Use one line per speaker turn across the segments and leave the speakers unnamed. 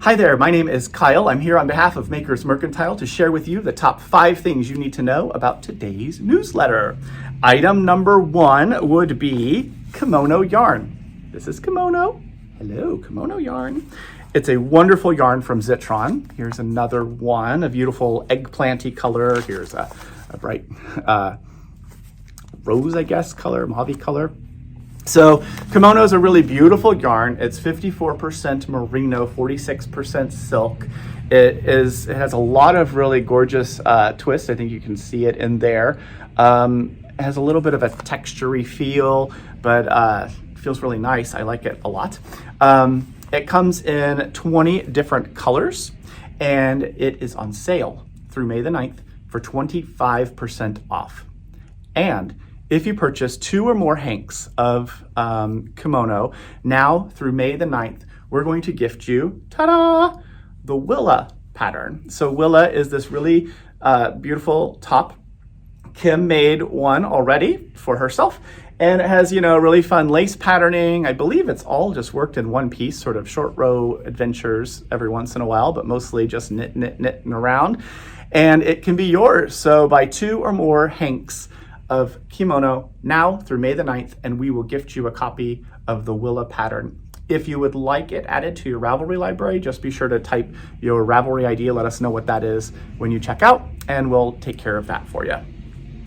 Hi there, my name is Kyle. I'm here on behalf of Makers Mercantile to share with you the top 5 things you need to know about today's newsletter. Item number 1 would be kimono yarn. This is kimono. Hello, kimono yarn. It's a wonderful yarn from Zitron. Here's another one, a beautiful eggplanty color. Here's a bright rose, I guess, color, mauve color. So kimono is a really beautiful yarn. It's 54% merino, 46% silk. It has a lot of really gorgeous twists. I think you can see it in there. It has a little bit of a textury feel, but feels really nice. I like it a lot. It comes in 20 different colors, and it is on sale through May the 9th for 25% off. And if you purchase 2 or more hanks of kimono, now through May the 9th, we're going to gift you, ta-da, the Willa pattern. So Willa is this really beautiful top. Kim made one already for herself, and it has, really fun lace patterning. I believe it's all just worked in one piece, sort of short row adventures every once in a while, but mostly just knitting around. And it can be yours. So buy 2 or more hanks of kimono now through May the 9th, and we will gift you a copy of the Willa pattern. If you would like it added to your Ravelry library, just be sure to type your Ravelry ID, let us know what that is when you check out, and we'll take care of that for you.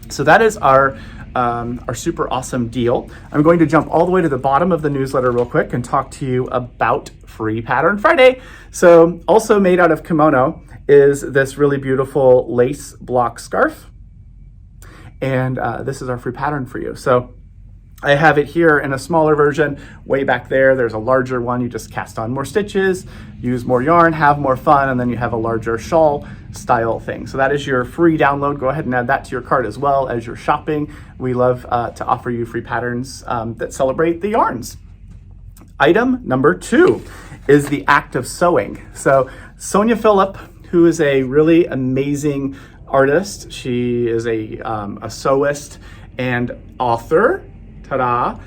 So that is our super awesome deal. I'm going to jump all the way to the bottom of the newsletter real quick and talk to you about Free Pattern Friday. So also made out of kimono is this really beautiful lace block scarf. And this is our free pattern for you. So I have it here in a smaller version. Way back there, there's a larger one. You just cast on more stitches, use more yarn, have more fun, and then you have a larger shawl style thing. So that is your free download. Go ahead and add that to your cart as well as you're shopping. We love to offer you free patterns that celebrate the yarns. Item number 2 is the Actof Sewing. So Sonya Philip, who is a really amazing artist. She is a sewist and author. Ta-da!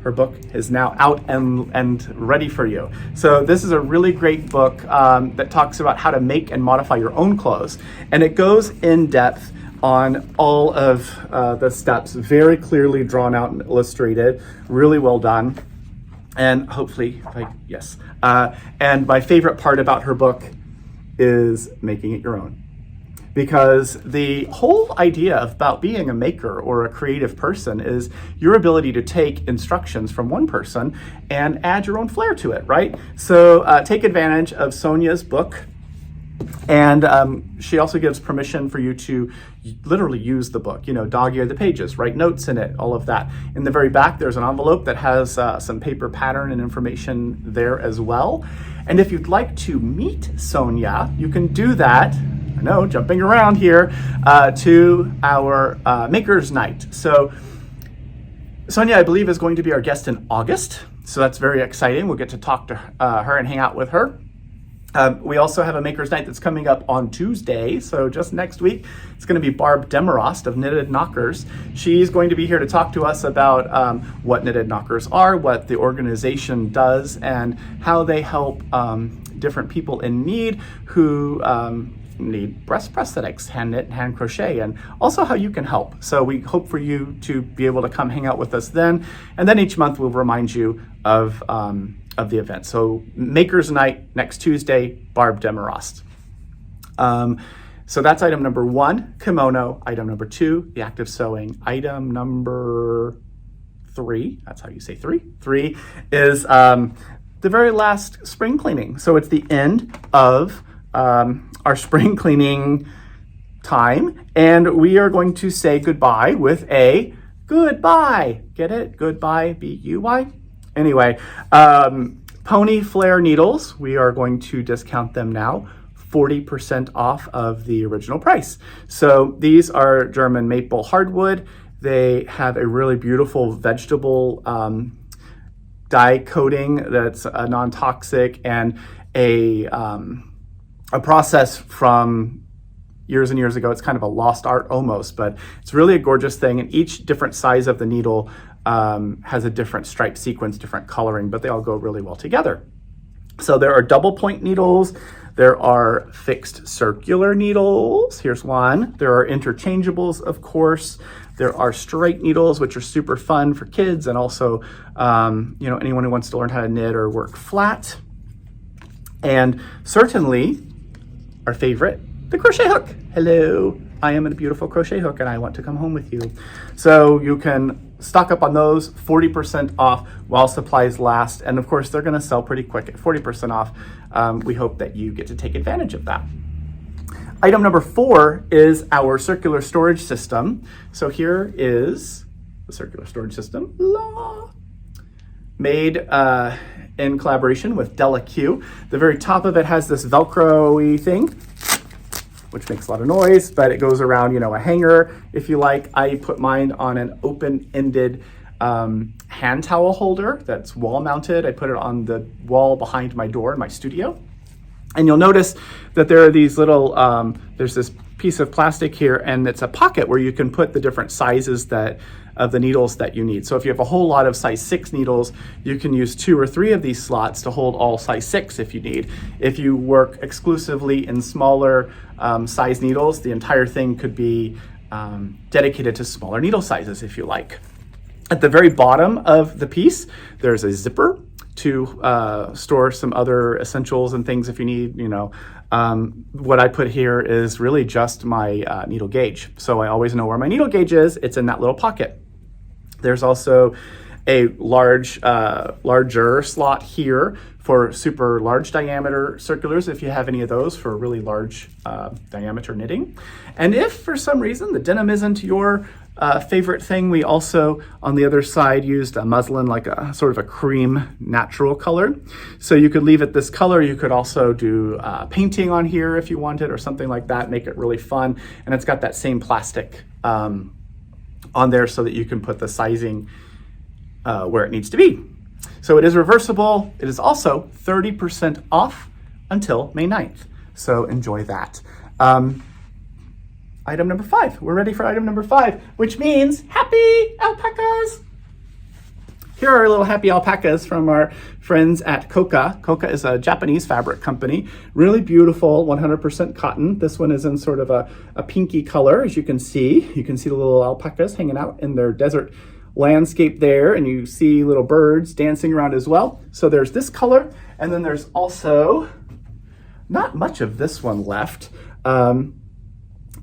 Her book is now out and ready for you. So this is a really great book that talks about how to make and modify your own clothes. And it goes in depth on all of the steps, very clearly drawn out and illustrated, really well done. And hopefully, yes. And my favorite part about her book is making it your own. Because the whole idea about being a maker or a creative person is your ability to take instructions from one person and add your own flair to it, right? So take advantage of Sonya's book. And she also gives permission for you to literally use the book, dog-ear the pages, write notes in it, all of that. In the very back, there's an envelope that has some paper pattern and information there as well. And if you'd like to meet Sonya, you can do that, I know, jumping around here, to our Makers Night. So Sonya, I believe, is going to be our guest in August. So that's very exciting. We'll get to talk to her and hang out with her. We also have a Makers Night that's coming up on Tuesday, so just next week. It's going to be Barb Demerost of Knitted Knockers. She's going to be here to talk to us about what Knitted Knockers are, what the organization does, and how they help different people in need who need breast prosthetics, hand knit, hand crochet, and also how you can help. So we hope for you to be able to come hang out with us then. And then each month we'll remind you of the event. So Makers Night next Tuesday, Barb Demerost. So that's item number 1, kimono. Item number 2, the Actof Sewing. Item number 3, that's how you say 3. 3 is the very last spring cleaning. So it's the end of our spring cleaning time, and we are going to say goodbye with a goodbye. Get it? Goodbye, B-U-Y? Anyway, pony flare needles, we are going to discount them now, 40% off of the original price. So these are German maple hardwood. They have a really beautiful vegetable dye coating that's non-toxic, and a process from years and years ago. It's kind of a lost art almost, but it's really a gorgeous thing. And each different size of the needle has a different stripe sequence, different coloring, but they all go really well together. So there are double point needles, there are fixed circular needles, here's one. There are interchangeables, of course. There are straight needles, which are super fun for kids and also, you know, anyone who wants to learn how to knit or work flat. And certainly our favorite, the crochet hook. Hello, I am a beautiful crochet hook and I want to come home with you. So you can stock up on those, 40% off while supplies last. And of course, they're gonna sell pretty quick at 40% off. We hope that you get to take advantage of that. Item number 4 is our circular storage system. So here is the circular storage system, made in collaboration with Della Q. The very top of it has this Velcro-y thing, which makes a lot of noise, but it goes around, you know, a hanger, if you like. I put mine on an open-ended hand towel holder that's wall mounted. I put it on the wall behind my door in my studio. And you'll notice that there are these little, there's this piece of plastic here, and it's a pocket where you can put the different sizes of the needles that you need. So if you have a whole lot of size 6 needles, you can use 2 or 3 of these slots to hold all size 6 if you need. If you work exclusively in smaller size needles, the entire thing could be dedicated to smaller needle sizes if you like. At the very bottom of the piece, there's a zipper to store some other essentials and things if you need, you know. What I put here is really just my needle gauge. So I always know where my needle gauge is. It's in that little pocket. There's also a larger slot here for super large diameter circulars, if you have any of those for really large diameter knitting. And if for some reason the denim isn't your favorite thing, we also on the other side used a muslin, like a sort of a cream natural color. So you could leave it this color. You could also do painting on here if you wanted or something like that, make it really fun. And it's got that same plastic on there so that you can put the sizing where it needs to be. So it is reversible. It is also 30% off until May 9th. So enjoy that. Item number 5. We're ready for item number 5, which means happy alpacas. Here are little happy alpacas from our friends at Koka. Koka is a Japanese fabric company. Really beautiful, 100% cotton. This one is in sort of a pinky color, as you can see. You can see the little alpacas hanging out in their desert landscape there, and you see little birds dancing around as well. So there's this color, and then there's also not much of this one left.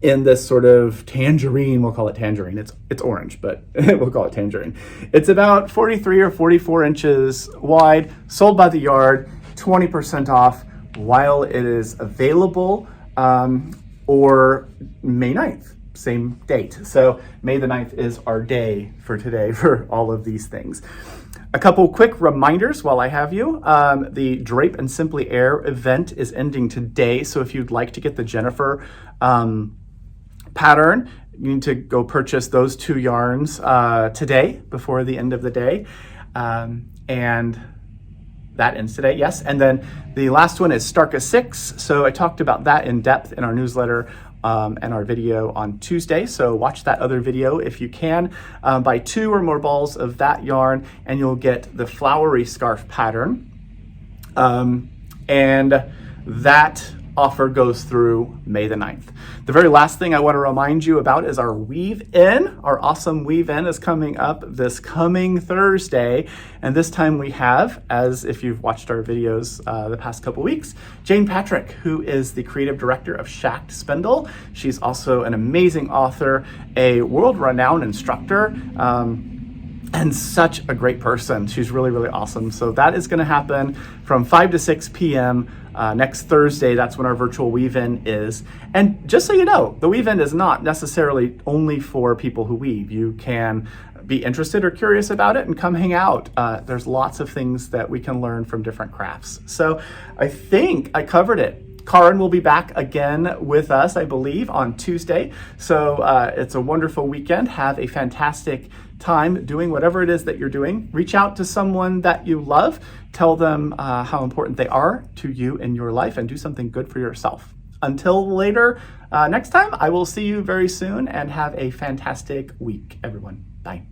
In this sort of tangerine, we'll call it tangerine. It's orange, but we'll call it tangerine. It's about 43 or 44 inches wide, sold by the yard, 20% off while it is available, or May 9th, same date. So May the 9th is our day for today for all of these things. A couple quick reminders while I have you. The Drape and SimpliAir event is ending today. So if you'd like to get the Jennifer pattern, you need to go purchase those 2 yarns today before the end of the day. And that ends today, yes. And then the last one is Starka 6. So I talked about that in depth in our newsletter and our video on Tuesday. So watch that other video if you can. Buy 2 or more balls of that yarn and you'll get the flowery scarf pattern. And that offer goes through May the 9th. The very last thing I want to remind you about is our weave-in. Our awesome weave-in is coming up this coming Thursday. And this time we have, as if you've watched our videos the past couple weeks, Jane Patrick, who is the creative director of Shacked Spindle. She's also an amazing author, a world-renowned instructor, and such a great person. She's really, really awesome. So that is going to happen from 5 to 6 p.m. Next Thursday. That's when our virtual weave-in is. And just so you know, the weave-in is not necessarily only for people who weave. You can be interested or curious about it and come hang out. There's lots of things that we can learn from different crafts. So I think I covered it. Karin will be back again with us, I believe, on Tuesday. So it's a wonderful weekend. Have a fantastic time doing whatever it is that you're doing. Reach out to someone that you love. Tell them how important they are to you in your life and do something good for yourself. Until later, next time, I will see you very soon and have a fantastic week, everyone. Bye.